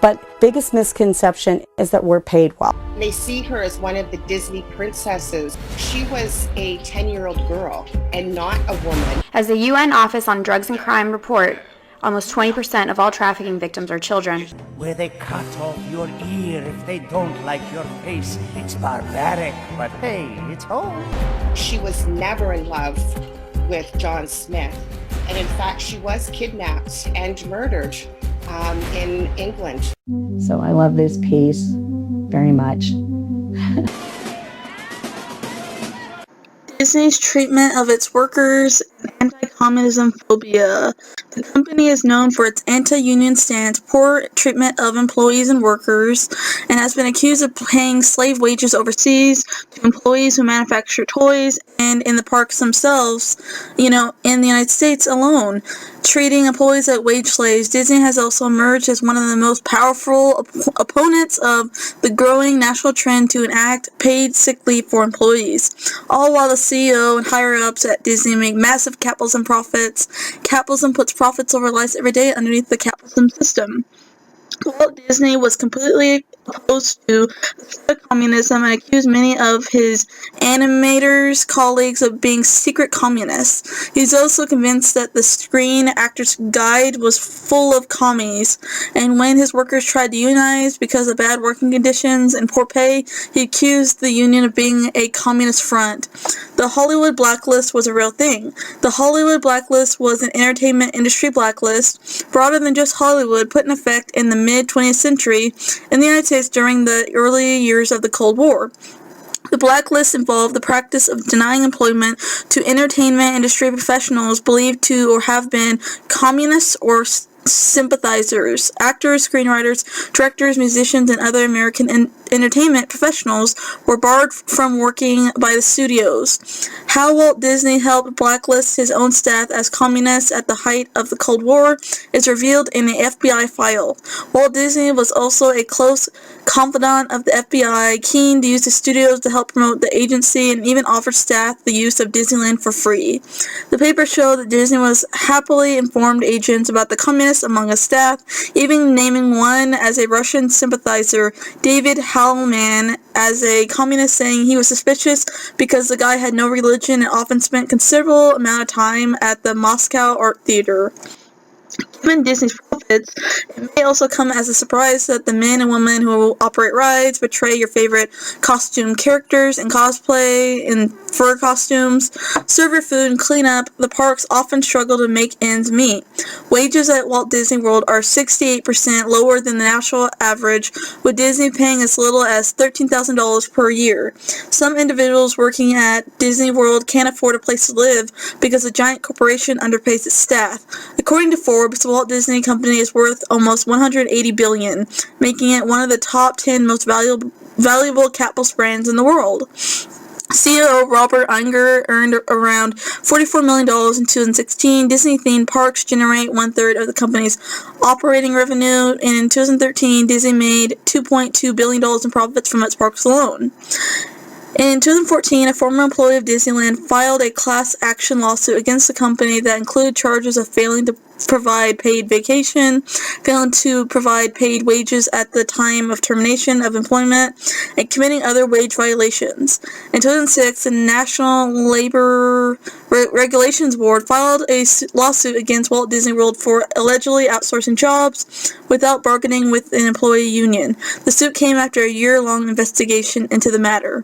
But biggest misconception is that we're paid well. They see her as one of the Disney princesses. She was a 10-year-old girl and not a woman. As the UN Office on Drugs and Crime report, almost 20% of all trafficking victims are children. Where they cut off your ear if they don't like your face. It's barbaric, but hey, it's home. She was never in love with John Smith. And in fact, she was kidnapped and murdered in England. So I love this piece very much. Disney's treatment of its workers and anti-communism phobia. The company is known for its anti-union stance, poor treatment of employees and workers, and has been accused of paying slave wages overseas to employees who manufacture toys and in the parks themselves, in the United States alone. Treating employees like wage slaves, Disney has also emerged as one of the most powerful opponents of the growing national trend to enact paid sick leave for employees, all while the CEO and higher-ups at Disney make massive capitalism profits. Capitalism puts profits over lives every day underneath the capitalism system. Walt Disney was completely opposed to communism and accused many of his animators' colleagues of being secret communists. He's also convinced that the Screen Actors Guide was full of commies, and when his workers tried to unionize because of bad working conditions and poor pay, he accused the union of being a communist front. The Hollywood Blacklist was a real thing. The Hollywood Blacklist was an entertainment industry blacklist, broader than just Hollywood, put in effect in the mid-20th century in the United States during the early years of the Cold War. The blacklist involved the practice of denying employment to entertainment industry professionals believed to or have been communists or sympathizers. Actors, screenwriters, directors, musicians, and other American entertainment professionals were barred from working by the studios. How Walt Disney helped blacklist his own staff as communists at the height of the Cold War is revealed in an FBI file. Walt Disney was also a close confidant of the FBI, keen to use the studios to help promote the agency, and even offered staff the use of DisneyLand for free. The papers show that Disney was happily informed agents about the communists among his staff, even naming one as a Russian sympathizer, David Hallman, as a communist, saying he was suspicious because the guy had no religion and often spent considerable amount of time at the Moscow Art Theater. Given Disney's profits, it may also come as a surprise that the men and women who operate rides portray your favorite costume characters and cosplay in fur costumes, serve your food, and clean up. The parks often struggle to make ends meet. Wages at Walt Disney World are 68% lower than the national average, with Disney paying as little as $13,000 per year. Some individuals working at Disney World can't afford a place to live because the giant corporation underpays its staff. According to Forbes, the Walt Disney Company is worth almost $180 billion, making it one of the top 10 most valuable capitalist brands in the world. CEO Robert Iger earned around $44 million in 2016. Disney-themed parks generate one-third of the company's operating revenue, and in 2013, Disney made $2.2 billion in profits from its parks alone. In 2014, a former employee of DisneyLand filed a class action lawsuit against the company that included charges of failing to provide paid vacation, failing to provide paid wages at the time of termination of employment, and committing other wage violations. In 2006, the National Labor Regulations Board filed a lawsuit against Walt Disney World for allegedly outsourcing jobs without bargaining with an employee union. The suit came after a year-long investigation into the matter.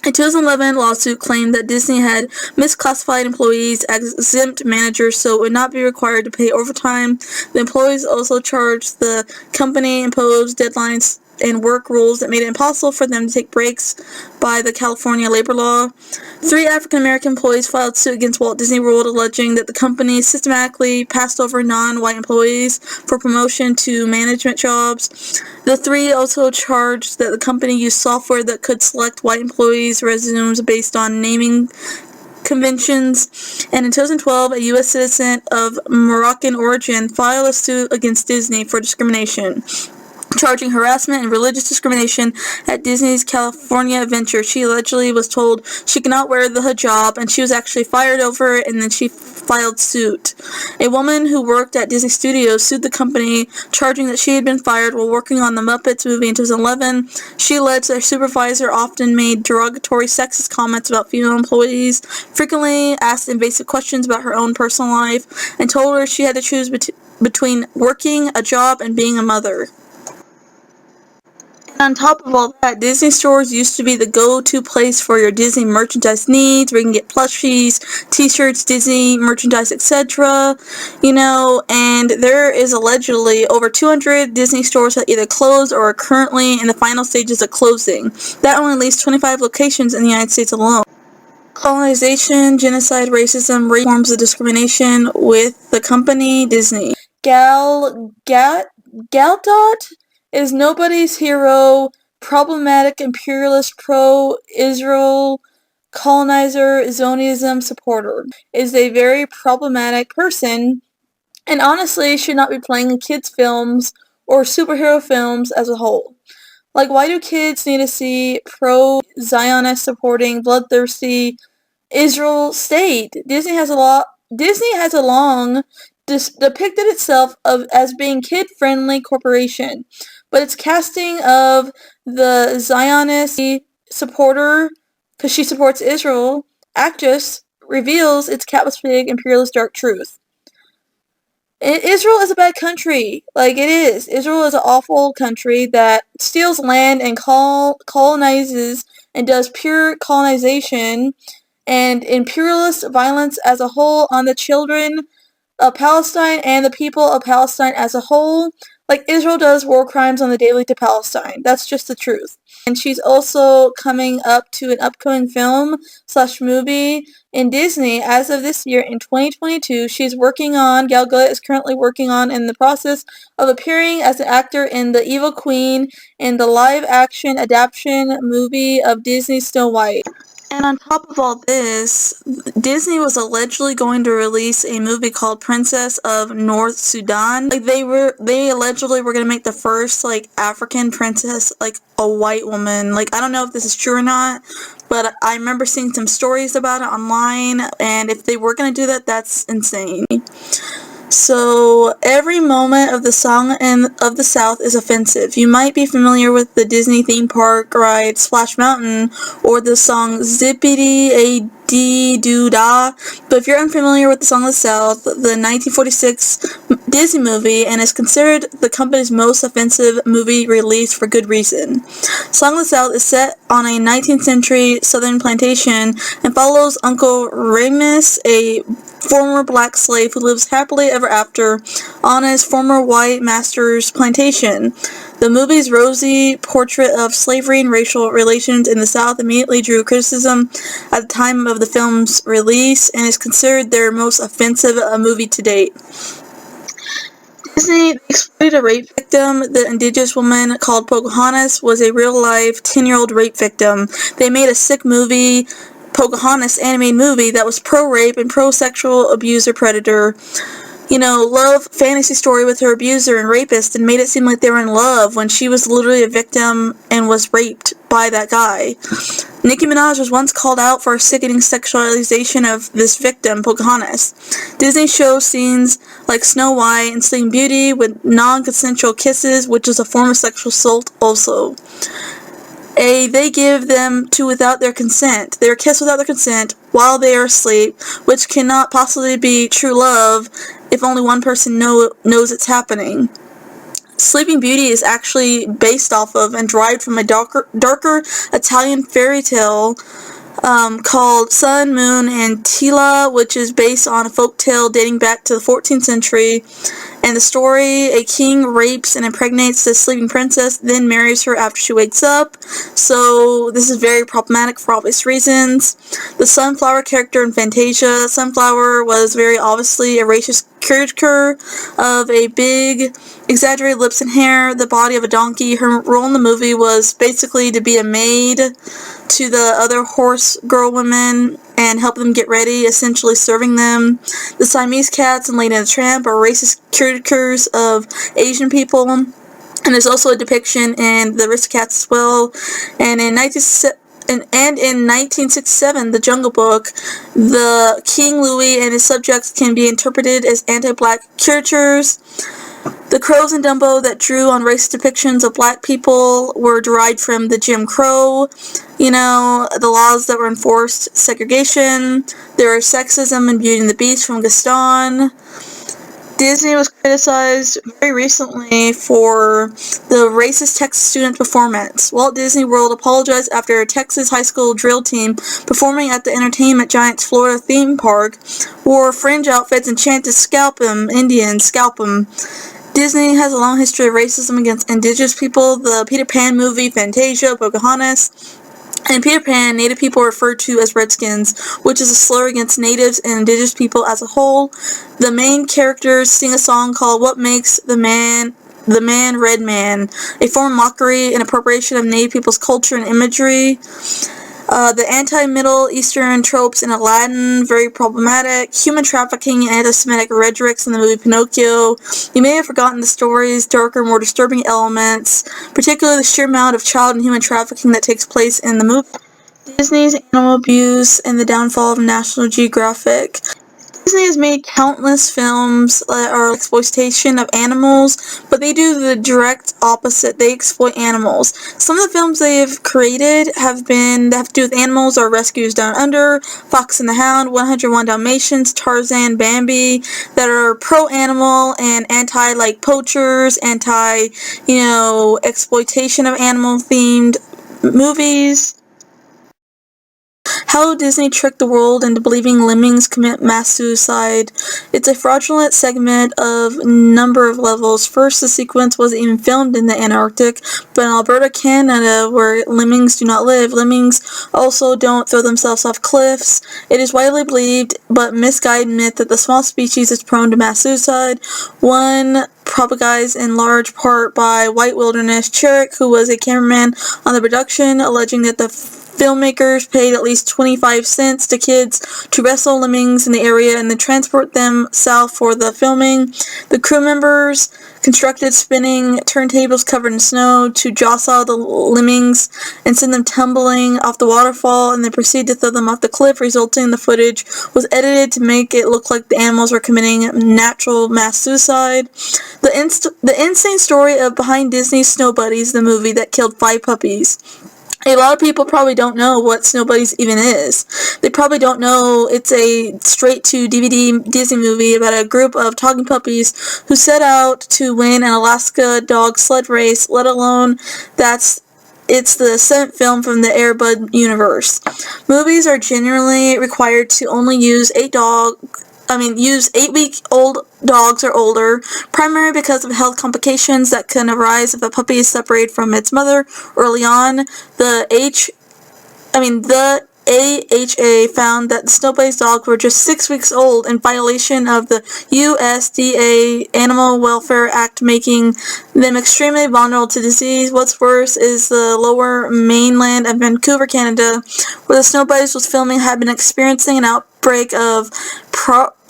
A 2011 lawsuit claimed that Disney had misclassified employees as exempt managers so it would not be required to pay overtime. The employees also charged the company imposed deadlines and work rules that made it impossible for them to take breaks by the California labor law. 3 African-American employees filed suit against Walt Disney World alleging that the company systematically passed over non-white employees for promotion to management jobs. The 3 also charged that the company used software that could select white employees' resumes based on naming conventions, and in 2012, a U.S. citizen of Moroccan origin filed a suit against Disney for discrimination. charging harassment and religious discrimination at Disney's California venture. She allegedly was told she could not wear the hijab, and she was actually fired over it, and then she filed suit. A woman who worked at Disney Studios sued the company, charging that she had been fired while working on the Muppets movie in 2011. She alleged their supervisor often made derogatory sexist comments about female employees, frequently asked invasive questions about her own personal life, and told her she had to choose between working a job and being a mother. On top of all that, Disney stores used to be the go-to place for your Disney merchandise needs, where you can get plushies, t-shirts, Disney merchandise, etc. And there is allegedly over 200 Disney stores that either closed or are currently in the final stages of closing. That only leaves 25 locations in the United States alone. Colonization, genocide, racism, race forms of discrimination with the company Disney. Gadot is nobody's hero, problematic imperialist pro-Israel colonizer Zionism supporter, is a very problematic person, and honestly should not be playing in kids' films or superhero films as a whole. Like, why do kids need to see pro-Zionist supporting bloodthirsty Israel state? Disney has long depicted itself as being kid-friendly corporation, but its casting of the Zionist supporter, because she supports Israel, actress reveals its capitalist imperialist dark truth. Israel is a bad country. Like, it is. Israel is an awful country that steals land and colonizes and does pure colonization and imperialist violence as a whole on the children of Palestine and the people of Palestine as a whole, like Israel does war crimes on the daily to Palestine. That's just the truth. And she's also coming up to an upcoming film/movie in Disney as of this year in 2022. Gal Gadot is currently working on in the process of appearing as an actor in The Evil Queen in the live-action adaptation movie of Disney's Snow White. And on top of all this, Disney was allegedly going to release a movie called Princess of North Sudan. Like, they allegedly were going to make the first, African princess, a white woman. I don't know if this is true or not, but I remember seeing some stories about it online, and if they were going to do that, that's insane. So, every moment of the Song of the South is offensive. You might be familiar with the Disney theme park ride Splash Mountain or the song Zippity-a-Dee-Doo-Dah, but if you're unfamiliar with the Song of the South, the 1946 Disney movie, and is considered the company's most offensive movie released for good reason. Song of the South is set on a 19th century southern plantation and follows Uncle Remus, a former black slave who lives happily ever after on his former white master's plantation. The movie's rosy portrait of slavery and racial relations in the South immediately drew criticism at the time of the film's release and is considered their most offensive movie to date. Disney exploited a rape victim. The indigenous woman called Pocahontas was a real-life 10-year-old rape victim. They made a sick movie, Pocahontas animated movie, that was pro-rape and pro-sexual abuser predator. Love fantasy story with her abuser and rapist, and made it seem like they were in love when she was literally a victim and was raped by that guy. Nicki Minaj was once called out for a sickening sexualization of this victim, Pocahontas. Disney shows scenes like Snow White and Sleeping Beauty with non-consensual kisses, which is a form of sexual assault also. They give them to without their consent. They are kissed without their consent while they are asleep, which cannot possibly be true love if only one person knows it's happening. Sleeping Beauty is actually based off of and derived from a darker Italian fairy tale called Sun, Moon, and Tila, which is based on a folk tale dating back to the 14th century. And the story, a king rapes and impregnates the sleeping princess, then marries her after she wakes up. So this is very problematic for obvious reasons. The Sunflower character in Fantasia, Sunflower was very obviously a racist caricature of a big, exaggerated lips and hair, the body of a donkey. Her role in the movie was basically to be a maid to the other horse girl women and help them get ready, essentially serving them. The Siamese cats in Lady and the Tramp are racist caricatures of Asian people. And there's also a depiction in the Aristocats as well. And in 1967, The Jungle Book, the King Louis and his subjects can be interpreted as anti-black caricatures. The crows in Dumbo that drew on racist depictions of black people were derived from the Jim Crow, the laws that were enforced segregation. There was sexism in Beauty and the Beast from Gaston. Disney was criticized very recently for the racist Texas student performance. Walt Disney World apologized after a Texas high school drill team performing at the Entertainment Giants Florida theme park wore fringe outfits and chanted "Scalp 'em, Indians, scalp 'em." Disney has a long history of racism against indigenous people. The Peter Pan movie, Fantasia, Pocahontas, and Peter Pan, Native people are referred to as Redskins, which is a slur against natives and indigenous people as a whole. The main characters sing a song called "What Makes the Man Red Man," a form of mockery and appropriation of native people's culture and imagery. The anti-Middle Eastern tropes in Aladdin, very problematic. Human trafficking and anti-Semitic rhetorics in the movie Pinocchio. You may have forgotten the story's darker, more disturbing elements, particularly the sheer amount of child and human trafficking that takes place in the movie. Disney's animal abuse and the downfall of National Geographic. Disney has made countless films that are exploitation of animals, but they do the direct opposite. They exploit animals. Some of the films they have created have to do with animals are Rescues Down Under, Fox and the Hound, 101 Dalmatians, Tarzan, Bambi, that are pro-animal and anti, like, poachers, exploitation of animal-themed movies. How Disney tricked the world into believing lemmings commit mass suicide. It's a fraudulent segment of a number of levels. First, the sequence wasn't even filmed in the Antarctic, but in Alberta, Canada, where lemmings do not live. Lemmings also don't throw themselves off cliffs. It is widely believed, but misguided myth that the small species is prone to mass suicide. One propagized in large part by White Wilderness Cherrick, who was a cameraman on the production, alleging that the filmmakers paid at least 25 cents to kids to wrestle lemmings in the area and then transport them south for the filming. The crew members constructed spinning turntables covered in snow to jostle the lemmings and send them tumbling off the waterfall, and then proceed to throw them off the cliff, resulting in the footage was edited to make it look like the animals were committing natural mass suicide. The insane story of Behind Disney's Snow Buddies, the movie that killed 5 puppies. A lot of people probably don't know what Snow Buddies even is. They probably don't know it's a straight-to-DVD Disney movie about a group of talking puppies who set out to win an Alaska dog sled race, let alone it's the 7th film from the Air Bud universe. Movies are generally required to only use 8-week-old dogs or older, primarily because of health complications that can arise if a puppy is separated from its mother early on. The AHA found that the Snow Buddies dogs were just 6 weeks old, in violation of the USDA Animal Welfare Act, making them extremely vulnerable to disease. What's worse is the lower mainland of Vancouver, Canada, where the Snow Buddies was filming, had been experiencing an outbreak of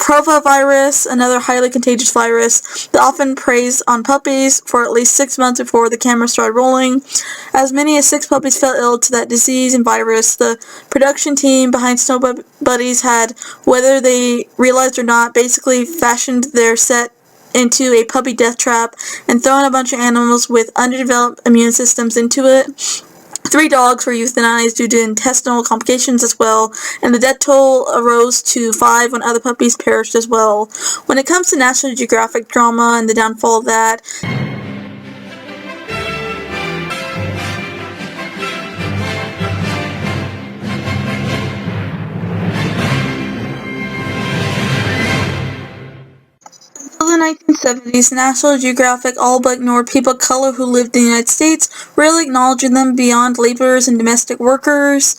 Provavirus, another highly contagious virus that often preys on puppies, for at least 6 months before the camera started rolling. As many as 6 puppies fell ill to that disease and virus. The production team behind Snow Buddies had, whether they realized or not, basically fashioned their set into a puppy death trap and thrown a bunch of animals with underdeveloped immune systems into it. 3 dogs were euthanized due to intestinal complications as well, and the death toll arose to 5 when other puppies perished as well. When it comes to National Geographic drama and the downfall of that, until the 1970s, National Geographic all but ignored people of color who lived in the United States, rarely acknowledging them beyond laborers and domestic workers.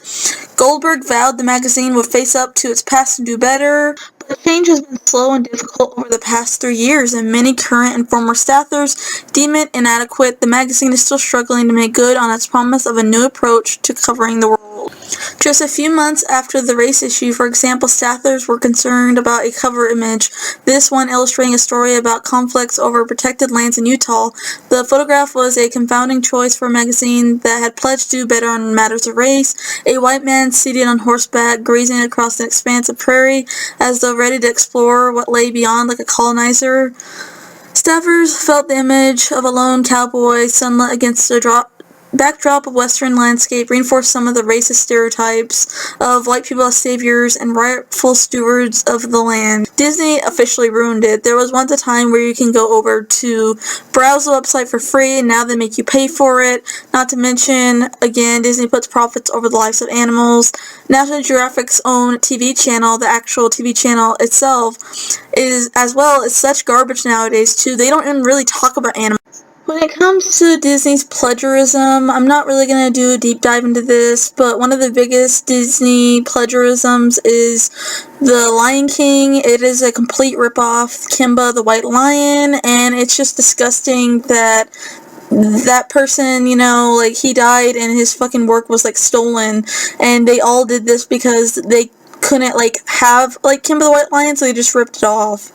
Goldberg vowed the magazine would face up to its past and do better, but The change has been slow and difficult over the past 3 years, and many current and former staffers deem it inadequate. The magazine is still struggling to make good on its promise of a new approach to covering the world. Just a few months after the race issue, for example, staffers were concerned about a cover image, this one illustrating a story about conflicts over protected lands in Utah. The photograph was a confounding choice for a magazine that had pledged to do better on matters of race. A white man seated on horseback, grazing across an expanse of prairie, as though ready to explore what lay beyond like a colonizer. Staffers felt the image of a lone cowboy, sunlit against the backdrop of Western landscape, reinforced some of the racist stereotypes of white people as saviors and rightful stewards of the land. Disney officially ruined it. There was once a time where you can go over to browse the website for free, and now they make you pay for it. Not to mention, again, Disney puts profits over the lives of animals. National Geographic's own TV channel, the actual TV channel itself, is as well as such garbage nowadays too. They don't even really talk about animals. When it comes to Disney's plagiarism, I'm not really going to do a deep dive into this, but one of the biggest Disney plagiarisms is The Lion King. It is a complete ripoff, Kimba the White Lion, and it's just disgusting that that person, you know, like, he died and his fucking work was, like, stolen, and they all did this because they couldn't, like, have, like, Kimba the White Lion, so they just ripped it off.